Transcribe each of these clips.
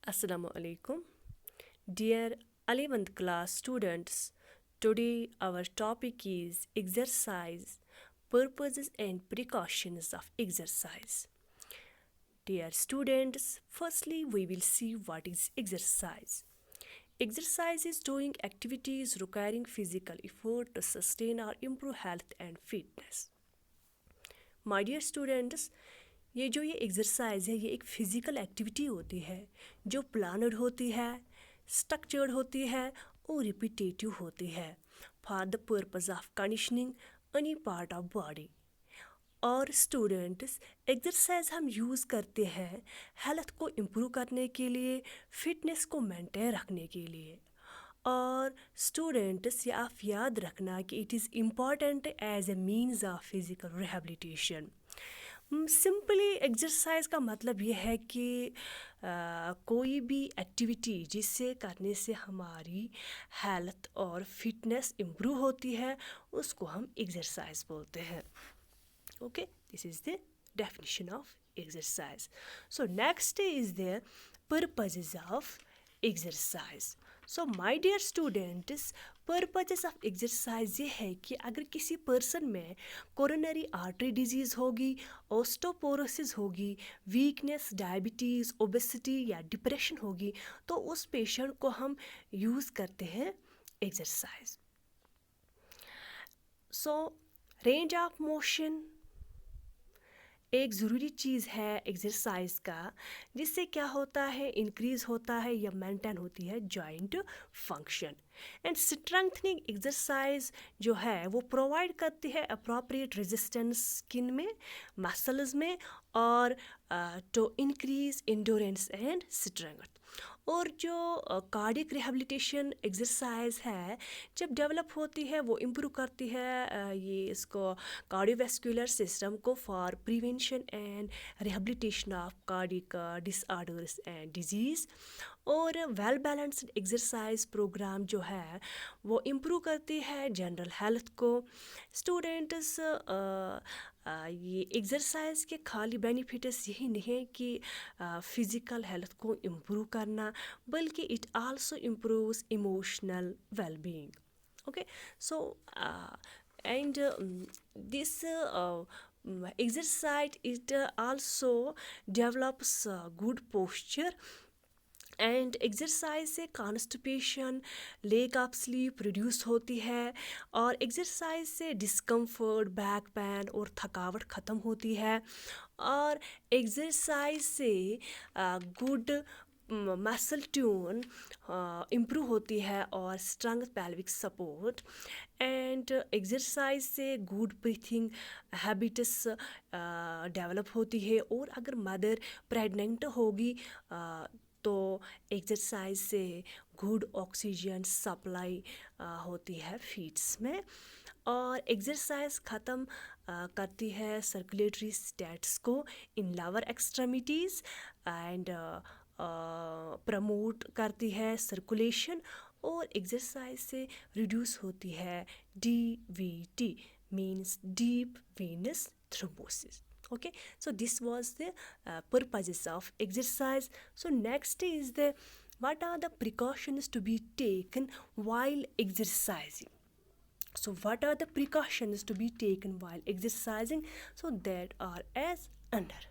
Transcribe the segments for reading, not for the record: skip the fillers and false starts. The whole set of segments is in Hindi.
Assalamu alaikum. Dear 11th class students, today our topic is exercise, purposes and precautions of exercise. Dear students, firstly we will see what is exercise. Exercise is doing activities requiring physical effort to sustain or improve health and fitness. My dear students, ये एक्सरसाइज है, ये एक फिज़िकल एक्टिविटी होती है जो प्लानड होती है, स्ट्रक्चर्ड होती है और रिपीटेटिव होती है for the purpose of conditioning any part of body. और स्टूडेंट्स, एक्सरसाइज हम यूज़ करते हैं हेल्थ को इम्प्रूव करने के लिए, फिटनेस को मेंटेन रखने के लिए। और स्टूडेंट्स, ये आप याद रखना कि it is important as a means of physical rehabilitation. Simply exercise का मतलब ये है कि कोई भी एक्टिविटी जिससे करने से हमारी हेल्थ और फिटनेस इम्प्रूव होती है उसको हम एक्सरसाइज बोलते हैं। Okay, this is the definition of exercise. So next is the purposes of exercise. So my dear students, purposes of exercise ये है कि अगर किसी पर्सन में कोरोनरी आर्टरी डिजीज़ होगी, ओस्टोपोरोसिस होगी, वीकनेस, डायबिटीज़, ओबेसिटी या डिप्रेशन होगी तो उस पेशेंट को हम यूज़ करते हैं exercise. So range of motion एक ज़रूरी चीज़ है एक्सरसाइज का, जिससे क्या होता है, इंक्रीज़ होता है या मेंटेन होती है joint function. And strengthening exercise जो है वो प्रोवाइड करती है अप्रोप्रिएट रेजिस्टेंस स्किन में, मसल्स में और to increase endurance and strength. और जो कार्डियक रिहेबिलिटेशन एक्सरसाइज है जब डेवलप होती है वो इम्प्रूव करती है ये इसको कार्डियोवैस्कुलर सिस्टम को for prevention and rehabilitation of cardiac disorders and disease. और वेल बैलेंस्ड एक्सरसाइज प्रोग्राम जो है वो इम्प्रूव करती है जनरल हेल्थ को। स्टूडेंट्स, ये एक्सरसाइज के खाली बेनिफिट्स यही नहीं है कि फिज़िकल हेल्थ को इम्प्रूव करना, बल्कि it also improves emotional wellbeing. Okay, so and this exercise it also develops good posture। And exercise से constipation, lack of sleep reduce होती है और एक्सरसाइज से डिस्कम्फर्ट, बैक पेन और थकावट ख़त्म होती है। और एक्सरसाइज से गुड मसल ट्यून इम्प्रूव होती है और strength pelvic support. And exercise से गुड ब्रीथिंग हैबिट्स डेवलप होती है। और अगर मदर प्रेग्नेंट होगी तो एक्सरसाइज से गुड ऑक्सीजन सप्लाई होती है फीट्स में। और एक्सरसाइज ख़त्म करती है सर्कुलेटरी स्टैट्स को इन लोअर एक्सट्रीमिटीज़ एंड प्रमोट करती है सर्कुलेशन। और एक्सरसाइज से रिड्यूस होती है DVT means deep venous thrombosis. Okay, so this was the purposes of exercise. So next is the what are the precautions to be taken while exercising. So what are the precautions to be taken while exercising? So that are as under.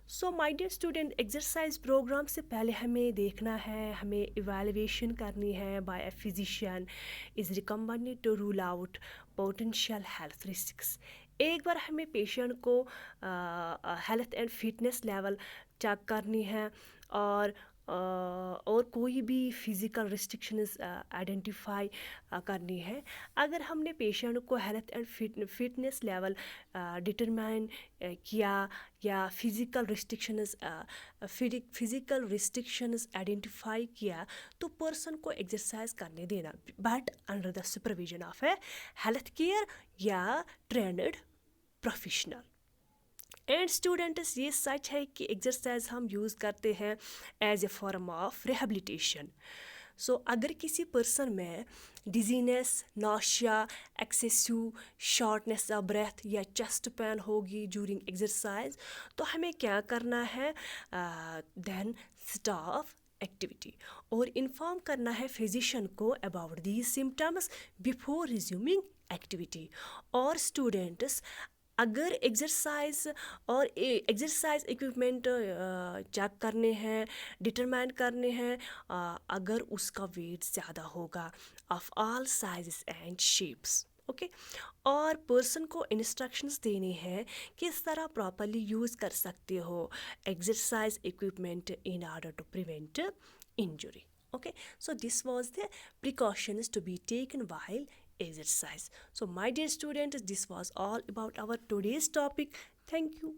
So my dear student, exercise program से पहले हमें देखना है, हमें इवैल्यूएशन करनी है by a physician is recommended to rule out potential health risks. एक बार हमें पेशेंट को health and fitness level check करनी है और कोई भी फिज़िकल रिस्ट्रिक्शंस आइडेंटिफाई करनी है। अगर हमने पेशेंट को health and fitness level determine किया या फिज़िकल रिस्ट्रिक्शंस आइडेंटिफाई किया तो पर्सन को एक्सरसाइज करने देना, but under the supervision of a health care या ट्रेंड प्रोफेशनल। एंड स्टूडेंट्स, ये सच है कि एक्सरसाइज हम यूज़ करते हैं as a form of rehabilitation. So अगर किसी पर्सन में dizziness, nausea, excessive shortness of breath या चेस्ट पेन होगी ड्यूरिंग एक्सरसाइज, तो हमें क्या करना है, देन स्टॉप एक्टिविटी और इन्फॉर्म करना है फिजिशियन को about these symptoms before resuming activity. और स्टूडेंट्स अगर एक्सरसाइज और एक्सरसाइज इक्विपमेंट चेक करने हैं, डिटरमाइन करने हैं, अगर उसका वेट ज़्यादा होगा of all sizes and shapes, okay. और पर्सन को इंस्ट्रक्शंस देने हैं किस तरह प्रॉपरली यूज़ कर सकते हो exercise equipment in order to prevent injury, okay. So this was the precautions to be taken while exercise. So my dear students, this was all about our today's topic. Thank you.